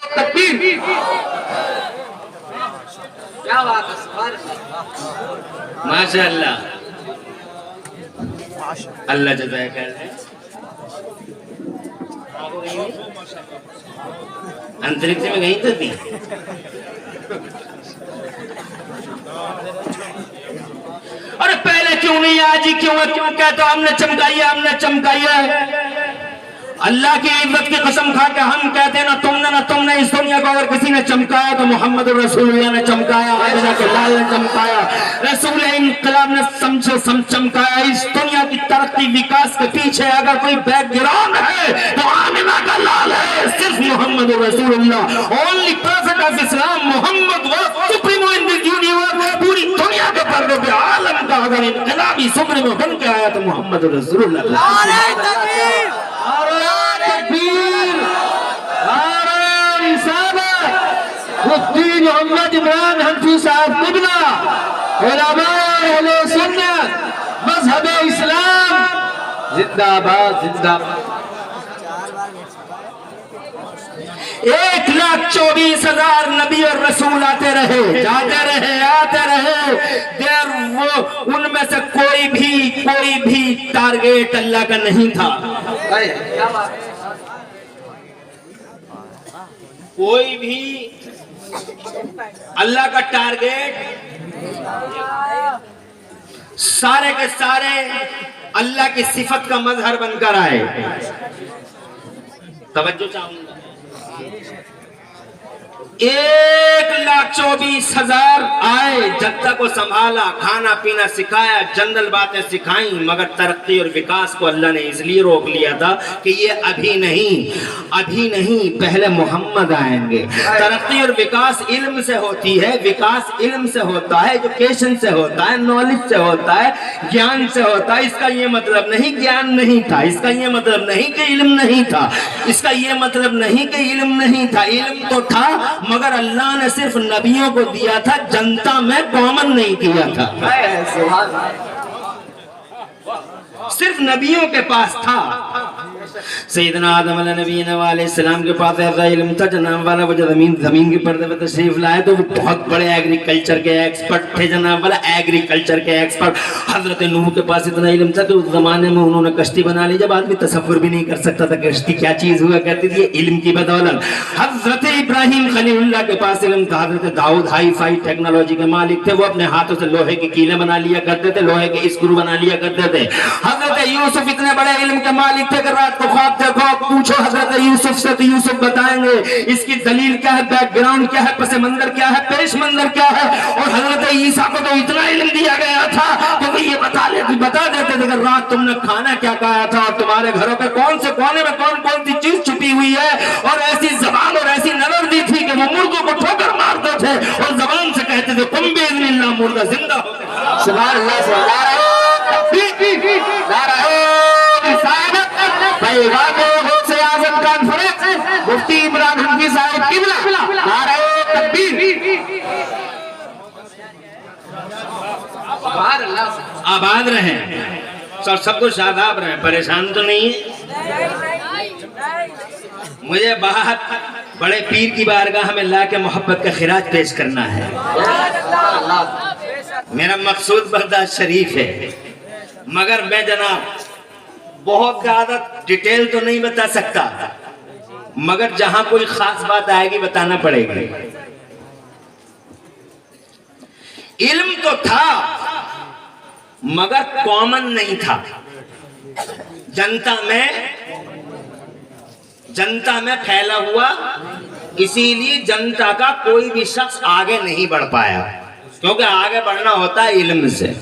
तकबीर। क्या बात है, माशाअल्लाह, अल्लाह जज़ाए खैर। अंतरिक्ष में गई तो थी। अरे पहले क्यों नहीं, आज ही क्यों है? क्यों कहते हो हमने चमकाई है, हमने चमकाई है? अल्लाह की इज्जत की कसम खा के हम कहते हैं ना तुमने इस दुनिया को अगर किसी ने चमकाया तो मोहम्मद रसूलुल्लाह ने चमकाया, आमिना के लाल ने चमकाया, रसूल इंकलाब ने चमकाया। इस दुनिया की तरक्की विकास के पीछे अगर कोई बैकग्राउंड है तो आमिना का लाल है, सिर्फ मोहम्मद रसूलुल्लाह, only prophet of Islam Mohammed was supremo in this universe. पूरी दुनिया के पर्दे पे आलम का अगर इनकलाबी सुप्रीमो बन के आया तो मोहम्मद रसूलुल्लाह। मुफ्ती मोहम्मद इमरान हनफी साहब क़िबला, उलमाए अहले सुन्नत, मज़हब इस्लाम जिंदाबाद जिंदाबाद। 1,24,000 नबी और रसूल आते रहे, जाते रहे, आते रहे। देर वो उनमें से कोई भी टारगेट अल्लाह का नहीं था। कोई भी अल्लाह का टारगेट, सारे के सारे अल्लाह की सिफत का मजहर बनकर आए। तवज्जो चाहूंगा, 1,24,000 आए, जनता को संभाला, खाना पीना सिखाया, जनरल बातें सिखाई, मगर तरक्की और विकास को अल्लाह ने इसलिए रोक लिया था कि ये अभी नहीं, पहले मोहम्मद आएंगे। तरक्की और विकास इल्म से होती है, विकास इल्म से होता है, एजुकेशन से होता है, नॉलेज से होता है, ज्ञान से होता है। इसका ये मतलब नहीं ज्ञान नहीं था, इसका ये मतलब नहीं कि इल्म नहीं था, इसका ये मतलब नहीं कि इल्म नहीं था। इल्म तो था, मगर अल्लाह ने सिर्फ नबियों को दिया था, जनता में कॉमन नहीं किया था। सिर्फ नबियों के पास था। सैयदना आदम अलैहिस्सलाम के पास ऐसा इल्म था जनाब वाला, वो जमीन के पर्दे पर तशरीफ लाए तो वो बहुत बड़े एग्रीकल्चर के एक्सपर्ट थे जनाब वाला, एग्रीकल्चर के एक्सपर्ट। हजरत नूह के पास इतना इल्म था कि उस जमाने में उन्होंने कश्ती बना ली, जब आदमी तसव्वुर भी नहीं कर सकता था कश्ती क्या चीज हुआ करती थी, इल्म की बदौलत। हजरत इब्राहिम खलीलुल्लाह के पास इल्म था। हजरत दाऊद हाई फाई टेक्नोलॉजी के मालिक थे, वो अपने हाथों से लोहे की कीलें बना लिया करते थे, लोहे के स्क्रू बना लिया करते थे। हजरत यूसुफ इतने बड़े इल्म के मालिक थे कि रात को ख्वाब देखो, पूछो हजरत यूसुफ से तो यूसुफ बताएंगे इसकी दलील क्या है, बैकग्राउंड क्या है, पस मंजर क्या है, पेश मंजर क्या है। और हजरत ईसा को तो इतना इल्म दिया गया था कि वो ये बता देते थे कि रात तुमने खाना क्या खाया था और तुम्हारे घरों के कौन से कोने में कौन कौन सी चीज छुपी हुई है। और ऐसी जबान और ऐसी नजर दी थी कि वो मुर्दों को ठोकर मारते थे और जबान से कहते थे तुम बेइज़्निल्लाह मुर्दा जिंदा हो। सुभान अल्लाह, मुफ्ती इमरान हनफी साहब क़िबला, नारे तकबीर। आबाद रहें, सब कुछ शादाब रहें, परेशान तो नहीं है। मुझे बहुत बड़े पीर की बारगाह में ला के मोहब्बत का खिराज पेश करना है। मेरा मकसूद बगदाद शरीफ है, मगर मैं जनाब बहुत ज्यादा डिटेल तो नहीं बता सकता, मगर जहां कोई खास बात आएगी बताना पड़ेगी। इल्म तो था मगर कॉमन नहीं था, जनता में फैला हुआ, इसीलिए जनता का कोई भी शख्स आगे नहीं बढ़ पाया, क्योंकि आगे बढ़ना होता है इल्म से।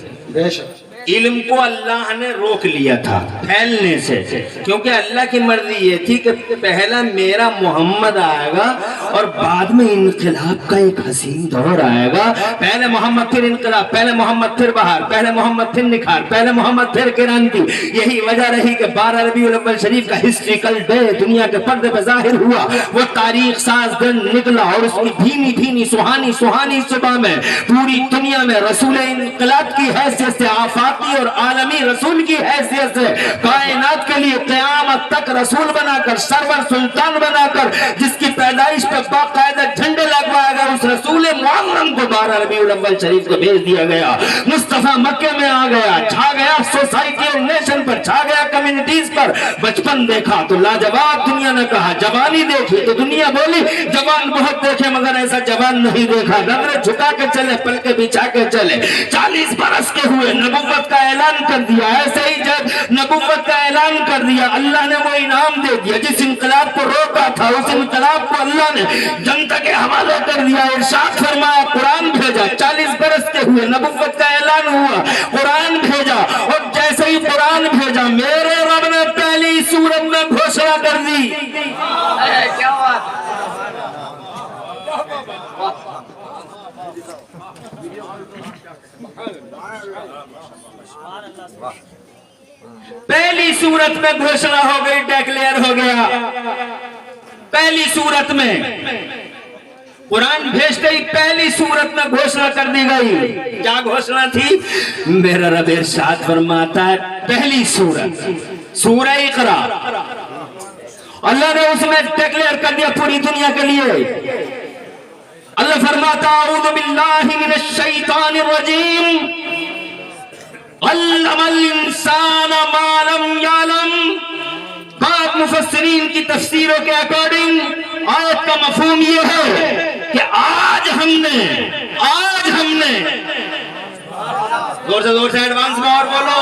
इल्म को अल्लाह ने रोक लिया था फैलने से, क्योंकि अल्लाह की मर्जी ये थी कि पहला मेरा मोहम्मद आएगा और बाद में इनकलाब का एक हसीन दौर आएगा। पहले मोहम्मद फिर इनकलाब, पहले मोहम्मद फिर बहार, पहले मोहम्मद फिर निखार, पहले मोहम्मद फिर क्रांति। यही वजह रही कि 12 रबीउल अव्वल शरीफ का हिस्ट्रिकल डे दुनिया के पर्दे पर जाहिर हुआ। वो तारीख साज दिन निकला और उसकी धीमी धीमी सुहानी सुहानी सुबह में पूरी दुनिया में रसूल इनकलाब की हैसियत से, आफाकी और आलमी रसूल की हैसियत से कायनात के लिए क़यामत क़यामत तक रसूल बनाकर, सरवर सुल्तान बनाकर, जिसकी पैदाइश पे बाकायदा झंडे लगवाएगा, उस रसूल मुअज़्ज़म को 12 रबीउल अव्वल शरीफ को भेज दिया गया। मुस्तफा मक्के में आ गया, छा गया सोसाइटी और नेशन पर, छा गया कम्युनिटीज पर। बचपन देखा तो लाजवाब, दुनिया ने कहा। जवानी देखी तो दुनिया बोली जवान बहुत देखे, मगर ऐसा जवान नहीं देखा। नजरें झुका के चले, पलके बिछा के चले। 40 बरस के हुए, नबुव्वत का ऐलान कर दिया। ऐसे ही जब नबुव्वत का ऐलान कर दिया, अल्लाह ने वो इनाम दे दिया। जिस इनकलाब को रोका था, उस इनकलाब को अल्लाह ने जनता के हवाले कर दिया। इरशाद फरमाया, कुरान भेजा। 40 बरस के हुए, नबुव्वत का ऐलान हुआ, कुरान भेजा। और जैसे ही कुरान भेजा, मेरे रब ने पहली सूरत में घोषणा कर दी। क्या बात, पहली सूरत में घोषणा हो गई, डिक्लेयर हो गया। पहली सूरत में कुरान भेजते ही पहली सूरत में घोषणा कर दी गई। क्या घोषणा थी? मेरा रब इरशाद फरमाता है, पहली सूरत सूरह इक़रा, अल्लाह ने उसमें डिक्लेयर कर दिया पूरी दुनिया के लिए। अल्लाह फरमाता, अऊज़ु बिल्लाहि मिनश शैतानिर रजीम, अल्लमल इंसाना मा लम यअलम। बाद मुफस्सिरीन की तफसीरों के अकॉर्डिंग आयत का मफहूम ये है कि आज हमने जोर से एडवांस में और बोलो,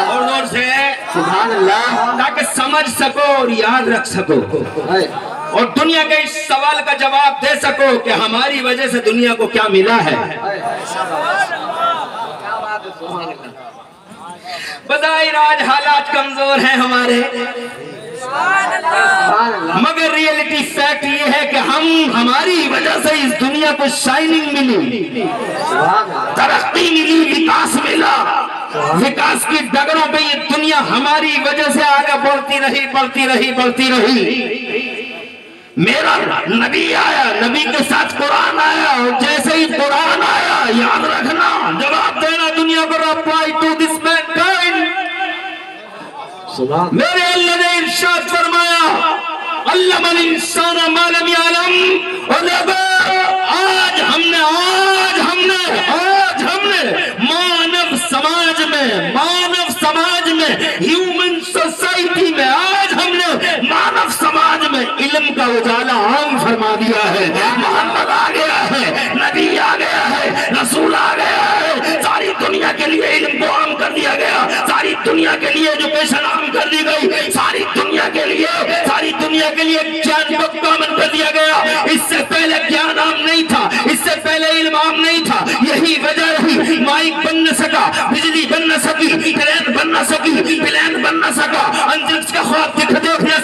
और जोर से सुभान अल्लाह, ताकि समझ सको और याद रख सको और दुनिया के इस सवाल का जवाब दे सको कि हमारी वजह से दुनिया को क्या मिला है। बज़ाहिर आज हालात कमजोर हैं हमारे, मगर रियलिटी फैक्ट ये है कि हमारी वजह से इस दुनिया को शाइनिंग मिली, तरक्की मिली, विकास मिला। विकास की डगरों पे ये दुनिया हमारी वजह से आगे बढ़ती रही। मेरा नबी आया, नबी के साथ कुरान आया, और जैसे ही कुरान आया, याद रखना, जवाब देना दुनिया को, अप्लाई टू दिस मैनकाइंड। मेरे अल्लाह ने इरशाद फरमाया, अल्लमल इंसाना मा लम यअलम। और आज हमने मानव समाज में, ह्यूमन सोसाइटी में, आज हमने मानव समाज में इल्म का उजाला आम फरमा दिया है। मोहम्मद आ गया है, नबी आ गया है, रसूल आ गया है। सारी दुनिया के लिए इल्म को आम कर दिया गया, सारी दुनिया के लिए एजुकेशन आम कर दी गई, सारी दुनिया के लिए ज्ञान को कॉमन कर दिया गया। इससे पहले ज्ञान आम नहीं था, इससे पहले इल्म आम नहीं था। यही वजह रही, माइक बन न सका, बिजली बन न सकी, ट्रेन बन न सकी, प्लेन बन न सका, अंतरिक्ष का ख्वाब देख न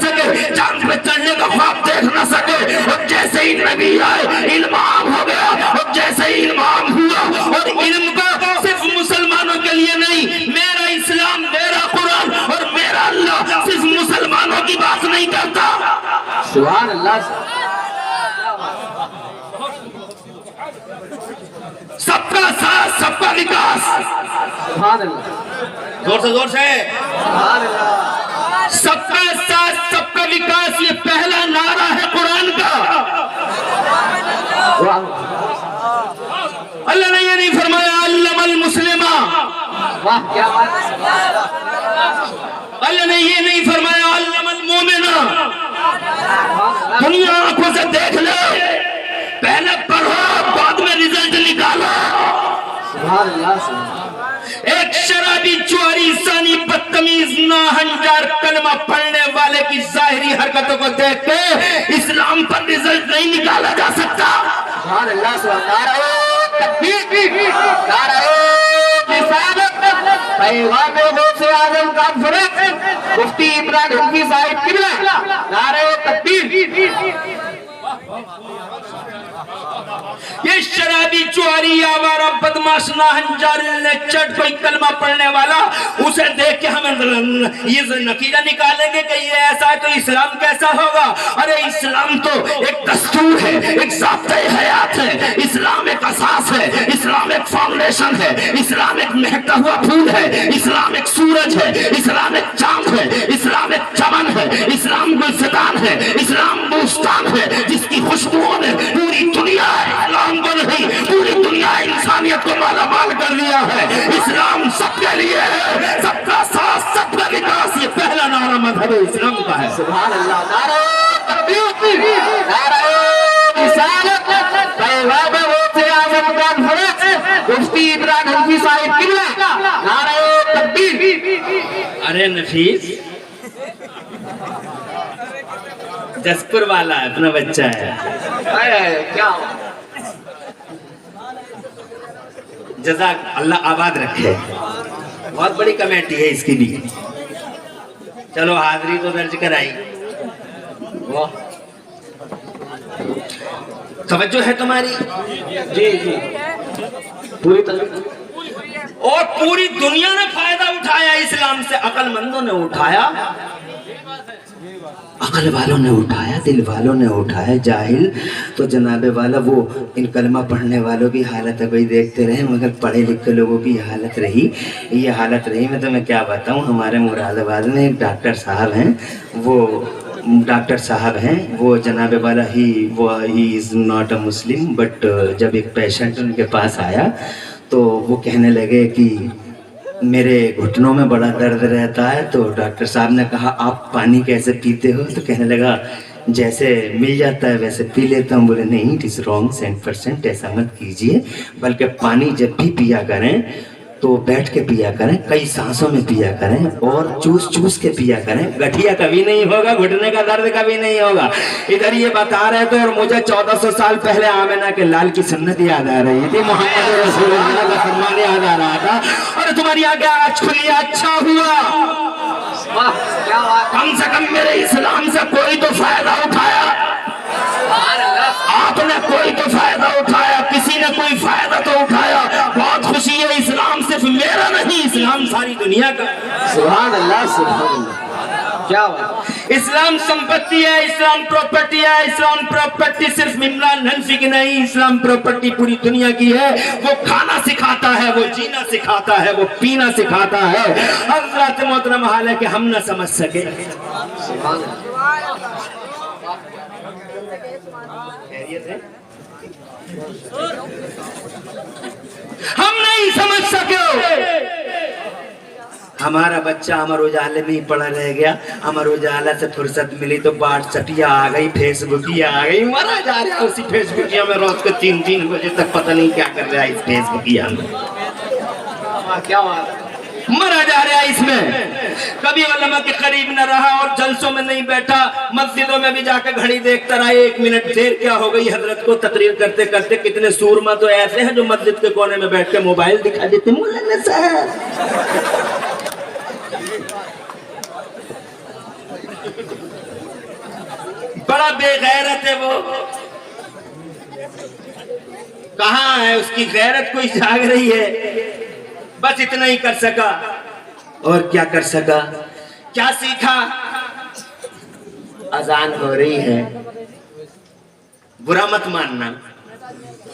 सके, चांद पे चढ़ने का ख्वाब देख न सके। और जैसे ही नबी आए, इल्म आम हो गया। और जैसे ही इल्म आम हुआ, और इल्म को सिर्फ मुसलमानों के लिए नहीं, मेरा इस्लाम, मेरा कुरान और मेरा अल्लाह सिर्फ मुसलमानों की बात नहीं करता। सुभान अल्लाह, सबका साथ, सबका विकास। जोर से सबका साथ, सबका विकास, ये पहला नारा है कुरान का। अल्लाह ने ये नहीं फरमाया अल्लमल मुस्लिमा, वाह क्या बात। अल्लाह ने ये नहीं फरमाया अल्लमल मोमिना। दुनिया आंखों से देख ले, पहले पढ़ो, बाद में रिजल्ट निकालो। एक शराबी, चोरी, सानी, बदतमीज, नाहंजार कलमा पढ़ने वाले की जाहिरी हरकतों को देख के इस्लाम पर रिजल्ट नहीं निकाला जा सकता। मुफ्ती इमरान हफीज साहिब किबला, नारे तकबीर। ये शराबी, चोरी, आवारा, बदमाश, नाहंजार, चट कोई कलमा पढ़ने वाला, उसे देख के हम ये नतीजा निकालेंगे कि ये ऐसा है तो इस्लाम कैसा होगा। अरे इस्लाम तो एक दस्तूर है, एक ज़ाब्ता हयात है। इस्लाम एक असास है, इस्लाम एक फाउंडेशन है, इस्लाम एक महकता हुआ फूल है, इस्लाम एक सूरज है, इस्लाम एक चांद है, इस्लाम एक चमक है, इस्लाम गुलशतान है, इस्लाम बुस्तान है, जिसकी खुशबुओं ने पूरी दुनिया इस्लाम को नहीं पूरी दुनिया इंसानियत को मालामाल कर दिया है। इस्लाम सबके लिए है, सबका साथ सबका विकास, ये पहला नारा मजहब इस्लाम का है। सुभान अल्लाह। नारा तकबीर, नारा रिसालत, पैगाम गौसे आज़म कॉन्फ्रेंस, मुफ्ती इमरान हनफी साहिब किबला, नारा तकबीर। अरे नफीस, जसपुर वाला अपना बच्चा है। क्या जज़ाक अल्लाह आबाद रखे, बहुत बड़ी कमेटी है इसकी भी। चलो हाजिरी तो दर्ज कराई। तवज्जो है तुम्हारी? जी जी, पूरी तरह। और पूरी दुनिया ने फायदा उठाया इस्लाम से, अक्लमंदों ने उठाया, अकल वालों ने उठाया, दिल वालों ने उठाया। जाहिल तो जनाबे वाला वो इन कलमा पढ़ने वालों की हालत है कोई देखते रहे, मगर पढ़े लिखे लोगों की हालत रही, ये हालत रही। मैं तुम्हें क्या बताऊं, हमारे मुरादाबाद में एक डॉक्टर साहब हैं, वो जनाबे वाला he is not a Muslim, but जब एक पेशेंट उनके पास आया तो वो कहने लगे कि मेरे घुटनों में बड़ा दर्द रहता है। तो डॉक्टर साहब ने कहा आप पानी कैसे पीते हो? तो कहने लगा जैसे मिल जाता है वैसे पी लेता हूँ। बोले नहीं, इट इज़ रॉन्ग 100%, ऐसा मत कीजिए, बल्कि पानी जब भी पिया करें तो बैठ के पिया करें, कई सांसों में पिया करें और चूस चूस के पिया करें। गठिया कभी नहीं होगा, घुटने का दर्द कभी नहीं होगा। इधर ये बता रहे थे और मुझे 1400 साल पहले आमिना के लाल की सुन्नत याद आ रही थी, मोहम्मद रसूलुल्लाह का फरमान याद आ रहा था। और तुम्हारी आगे आज खुली, अच्छा हुआ, कम से कम मेरे इस्लाम से कोई तो फायदा उठाया, आपने कोई तो फायदा उठाया, किसी ने कोई फायदा तो उठाया। बहुत खुशी है, इस्लाम सिर्फ मेरा नहीं, इस्लाम सारी दुनिया का। सुभान अल्लाह, सुभान अल्लाह, क्या बात। इस्लाम संपत्ति है, इस्लाम प्रॉपर्टी है, इस्लाम प्रॉपर्टी सिर्फ इमरान हनफी की नहीं, इस्लाम प्रॉपर्टी पूरी दुनिया की है। वो खाना सिखाता है, वो जीना सिखाता है, वो पीना सिखाता है। हज़रत मोहतरम हाल है कि हम न समझ सके, हम नहीं समझ सके। हमारा बच्चा अमर उजाले में ही पड़ा रह गया, अमर उजाला से फुर्सत मिली तो व्हाट्सएपिया आ गई, फेसबुकिया आ गई, मरा जा रहा है उसी फेसबुकिया में। रात को 3-3 बजे तक पता नहीं क्या कर रहा है इस फेसबुकिया में, क्या बात, मरा जा रहा है इसमें। कभी उलमा के करीब न रहा और जलसों में नहीं बैठा, मस्जिदों में भी जाकर घड़ी देखता रहा, 1 मिनट देर क्या हो गई हजरत को तकरीर करते करते। कितने सूरमा तो ऐसे हैं जो मस्जिद के कोने में बैठ के मोबाइल दिखा देते, मौलाना साहब। बड़ा बेगैरत है वो, कहाँ है उसकी गैरत, कोई जाग रही है। बस इतना ही कर सका, और क्या कर सका, क्या सीखा? अजान हो रही है, बुरा मत मानना,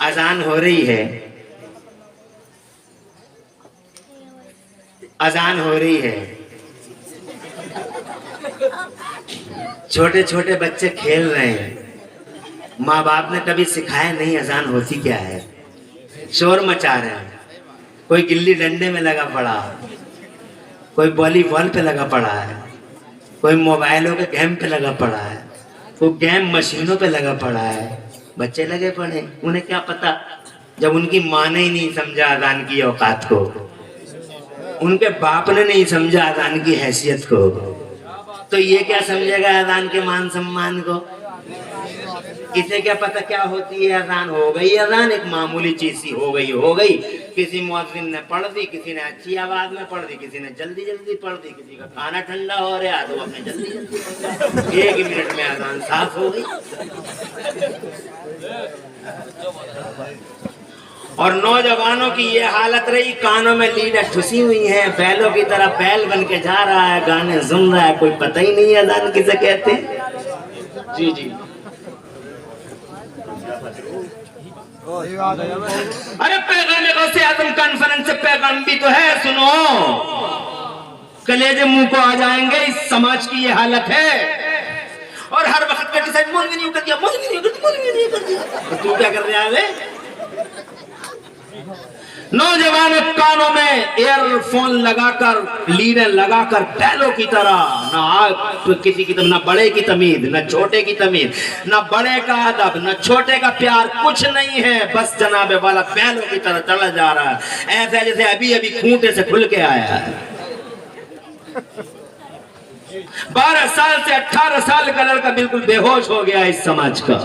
अजान हो रही है, अजान हो रही है। छोटे छोटे बच्चे खेल रहे हैं, माँ बाप ने कभी सिखाया नहीं अजान होती क्या है, शोर मचा रहे हैं। कोई गिल्ली डंडे में लगा पड़ा, कोई वॉलीबॉल पे लगा पड़ा है, कोई मोबाइलों के गेम पे लगा पड़ा है, कोई गेम मशीनों पे लगा पड़ा है। बच्चे लगे पड़े, उन्हें क्या पता, जब उनकी माँ ने ही नहीं समझा अजान की औकात को, उनके बाप ने नहीं समझा अजान की हैसियत को, तो ये क्या समझेगा अजान के मान सम्मान को? किसे क्या पता क्या होती है अजान। हो गई अजान, एक मामूली चीज सी हो गई। किसी मुअज्जिन ने पढ़ दी, किसी ने अच्छी आवाज में पढ़ दी, किसी ने जल्दी जल्दी पढ़ दी, किसी का खाना ठंडा हो रहा तो अपने जल्दी जल्दी पढ़ दिया, 1 मिनट में अजान साफ हो गई। और नौजवानों की ये हालत रही, कानों में लीडें ठुसी हुई हैं, बैलों की तरह बैल बन के जा रहा है, गाने सुन रहा है, कोई पता ही नहीं अजान किसे कहते हैं। जी जी, अरे पैगाम गौसे आज़म कॉन्फ्रेंस से पैगाम भी तो है, सुनो। कलेजे मुंह को आ जाएंगे। इस समाज की ये हालत है। और हर वक्त का डिसाइड मौलवी नहीं कर दिया, मौलवी नहीं कर दिया। तो तू क्या कर रहा है? नौजवान कानों में एयरफोन लगाकर, लीडर लगाकर बैलों की तरह, ना किसी की ना बड़े की तमीज, ना छोटे की तमीज, ना बड़े का अदब, ना छोटे का प्यार, कुछ नहीं है। बस जनाबे वाला बैलों की तरह चला जा रहा है, ऐसा जैसे अभी अभी खूंटे से खुल के आया है। 12 साल से 18 साल का लड़का बिल्कुल बेहोश हो गया इस समाज का।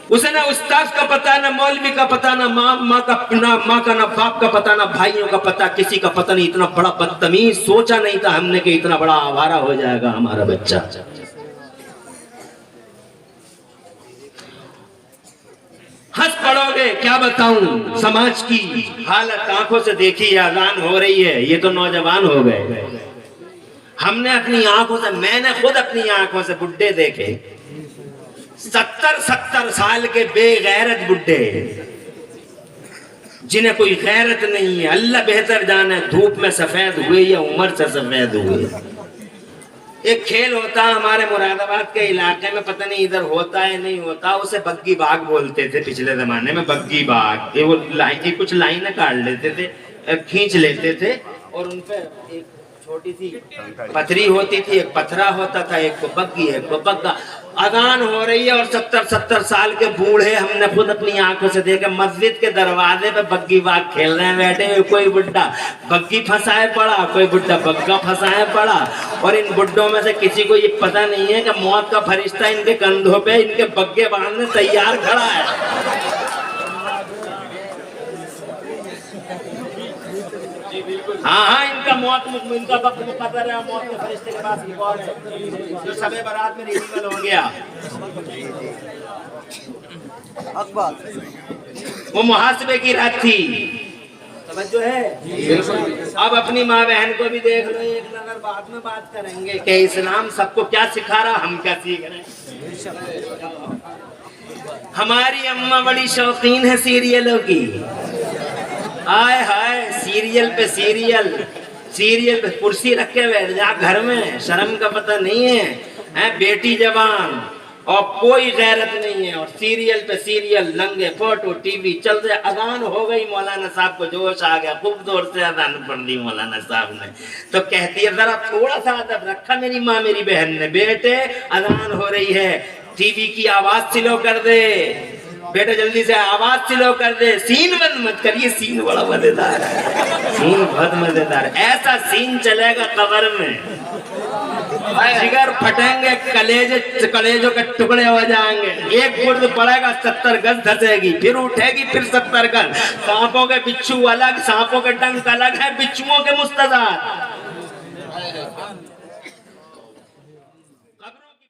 उसे ना उस्ताद का पता, ना मौलवी का पता, ना माँ का ना बाप का पता, ना भाइयों का पता, किसी का पता नहीं। इतना बड़ा बदतमीज सोचा नहीं था हमने कि इतना बड़ा आवारा हो जाएगा हमारा बच्चा। हंस पड़ोगे, क्या बताऊं समाज की हालत। आंखों से देखी, अजान हो रही है, ये तो नौजवान हो गए। हमने अपनी आंखों से, मैंने खुद अपनी आंखों से बुड्ढे देखे, 70-70 साल के बेगैरत बुड्ढे, जिन्हें कोई गैरत नहीं है। अल्लाह बेहतर जाने धूप में सफेद हुए या उम्र से सफेद हुए। एक खेल होता हमारे मुरादाबाद के इलाके में, पता नहीं इधर होता है नहीं होता, उसे बग्गी बाग बोलते थे पिछले जमाने में। बग्गी बाग, ये वो लाइन की कुछ लाइनें काट लेते थे, खींच लेते थे, और उनपे एक छोटी सी पथरी होती थी, एक पथरा होता था, एक को बग्गी, एक को बग्गा। अजान हो रही है और 70-70 साल के बूढ़े, हमने खुद अपनी आंखों से देखे, मस्जिद के दरवाजे पे बग्गी बाग खेल रहे हैं बैठे हुए। कोई बुड्ढा बग्गी फंसाए पड़ा, कोई बुड्ढा बग्गा फंसाए पड़ा। और इन बुड्ढों में से किसी को ये पता नहीं है कि मौत का फरिश्ता इनके कंधों पे इनके बग्गे बांधने तैयार खड़ा है। हाँ, इनका वक्त मुकद्दर है। मौत के फरिश्ते के पास एक और है जो सबे बारात में रिलीवल हो गया। वो मुहासबे की रात थी, समझो है। अब अपनी माँ बहन को भी देख लो, एक नजर बाद में बात करेंगे कि इस्लाम सबको क्या सिखा रहा, हम क्या सीख रहे हैं। हमारी अम्मा बड़ी शौकीन है सीरियलों की। आय हाय, सीरियल पे सीरियल, सीरियल पे कुर्सी रख के बैठ जा घर में, शर्म का पता नहीं है बेटी जवान, और कोई गैरत नहीं है। और सीरियल पे सीरियल, नंगे फोटो, टीवी चल रहे। अजान हो गई, मौलाना साहब को जोश आ गया, खूब जोर से अजान पढ़ दी मौलाना साहब ने। तो कहती है जरा थोड़ा सा अदब रखा मेरी माँ मेरी बहन ने। बेटे अजान हो रही है, टीवी की आवाज स्लो कर दे बेटा, जल्दी से आवाज स्लो कर दे, सीन बंद मत करिए। सीन बड़ा मजेदार है, सीन बहुत मजेदार। ऐसा सीन चलेगा कब्र में, जिगर फटेंगे, कलेजों के टुकड़े हो जाएंगे। एक गुर्द पड़ेगा 70 गज धसेगी, फिर उठेगी, फिर 70 गज। सांपों के बिच्छू अलग, सांपों के डंक अलग है, बिच्छुओं के मुस्तदार।